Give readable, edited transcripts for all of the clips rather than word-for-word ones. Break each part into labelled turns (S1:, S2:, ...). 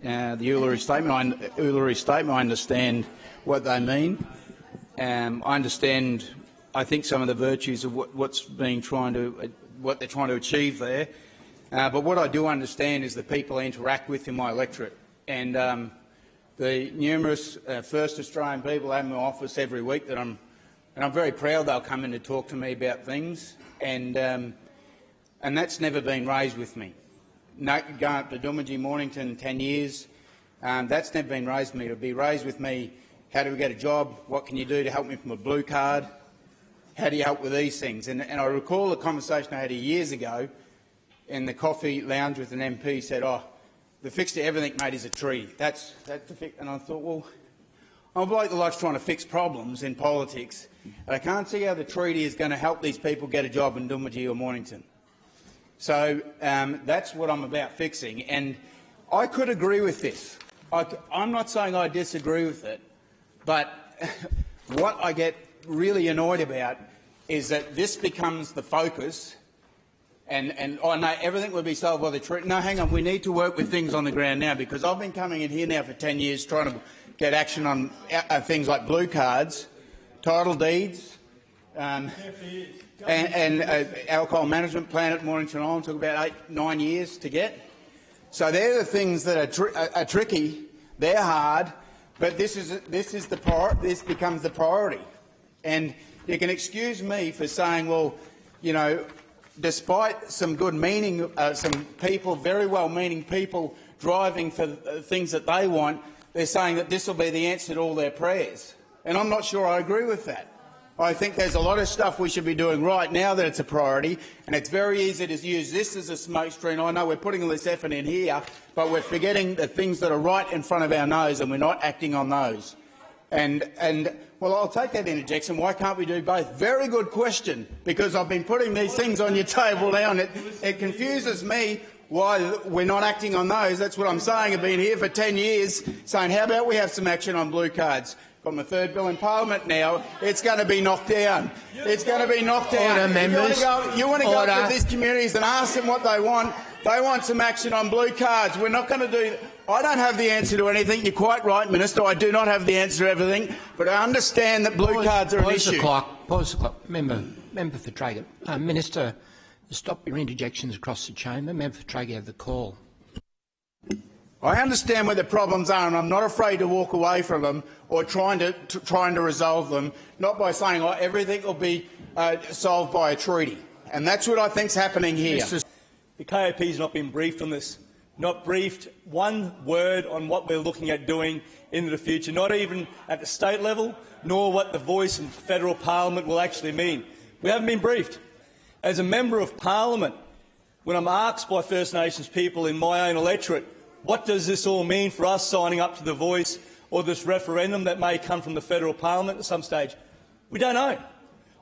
S1: the Uluru Statement. I understand what they mean. I understand, I think, some of the virtues of what they're trying to achieve there. But what I do understand is the people I interact with in my electorate, and the numerous First Australian people I have in my office every week that I'm very proud they'll come in to talk to me about things, and that's never been raised with me. No, going up to Doomadgee, Mornington, 10 years, that's never been raised with me. It'll be raised with me, how do we get a job? What can you do to help me from a blue card? How do you help with these things? And I recall a conversation I had years ago in the coffee lounge with an MP. Said, "Oh, the fix to everything, mate, is a treaty. That's the fix." And I thought, well, I'm a bloke that likes trying to fix problems in politics, and I can't see how the treaty is going to help these people get a job in Doomadgee or Mornington. So that's what I'm about fixing, and I could agree with this. I'm not saying I disagree with it, but what I get really annoyed about is that this becomes the focus, and oh no, everything will be solved by the treaty. No, hang on, we need to work with things on the ground now, because I've been coming in here now for 10 years trying to get action on things like blue cards, title deeds, and alcohol management plan at Mornington Island took about 8-9 years to get. So they're the things that are tricky. They're hard, but this becomes the priority. And you can excuse me for saying, well, you know, despite some good meaning, some people, very well-meaning people, driving for things that they want, they're saying that this will be the answer to all their prayers. And I'm not sure I agree with that. I think there's a lot of stuff we should be doing right now that it's a priority, and it's very easy to use this as a smokescreen. I know we're putting all this effort in here, but we're forgetting the things that are right in front of our nose, and we're not acting on those. And well, I'll take that interjection. Why can't we do both? Very good question, because I've been putting these things on your table now, and it confuses me why we're not acting on those. That's what I'm saying. I've been here for 10 years saying, how about we have some action on blue cards? Got my third bill in Parliament now. It's going to be knocked down. It's going to be knocked down.
S2: Order, members.
S1: You want to go to these communities and ask them what they want. They want some action on blue cards. We're not going to do that. I don't have the answer to anything. You're quite right, Minister. I do not have the answer to everything, but I understand that blue cards are an issue.
S2: Pause the clock. Member for Traeger. Minister, stop your interjections across the chamber. Member for Traeger, have the call.
S1: I understand where the problems are, and I'm not afraid to walk away from them or trying to resolve them, not by saying, oh, everything will be solved by a treaty. And that's what I think is happening here.
S3: The KOP has not been briefed on this, not briefed one word on what we're looking at doing in the future, not even at the state level, nor what the voice in federal parliament will actually mean. We haven't been briefed. As a member of parliament, when I'm asked by First Nations people in my own electorate, what does this all mean for us signing up to the voice or this referendum that may come from the federal parliament at some stage? We don't know.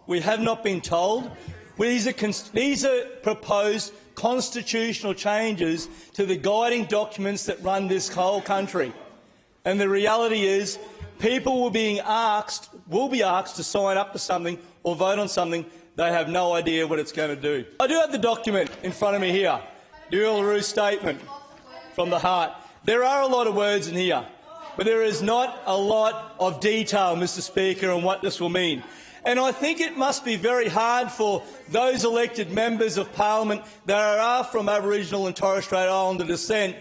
S3: We have not been told. These are proposed constitutional changes to the guiding documents that run this whole country. And the reality is people will be asked to sign up to something or vote on something they have no idea what it's going to do. I do have the document in front of me here, the Uluru Statement from the heart. There are a lot of words in here, but there is not a lot of detail, Mr Speaker, on what this will mean. And I think it must be very hard for those elected members of parliament that are from Aboriginal and Torres Strait Islander descent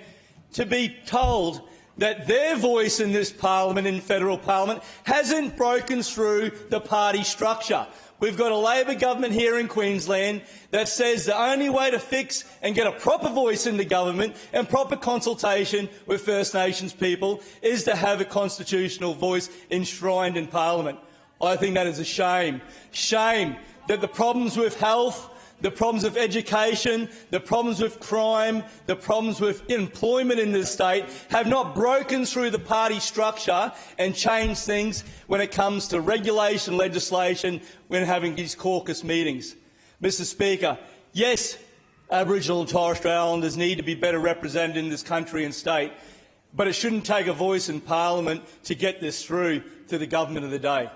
S3: to be told that their voice in this parliament, in federal parliament, hasn't broken through the party structure. We've got a Labor government here in Queensland that says the only way to fix and get a proper voice in the government and proper consultation with First Nations people is to have a constitutional voice enshrined in parliament. I think that is a shame. Shame that the problems with health, the problems with education, the problems with crime, the problems with employment in this state have not broken through the party structure and changed things when it comes to regulation legislation when having these caucus meetings. Mr Speaker, yes, Aboriginal and Torres Strait Islanders need to be better represented in this country and state, but it shouldn't take a voice in parliament to get this through to the government of the day.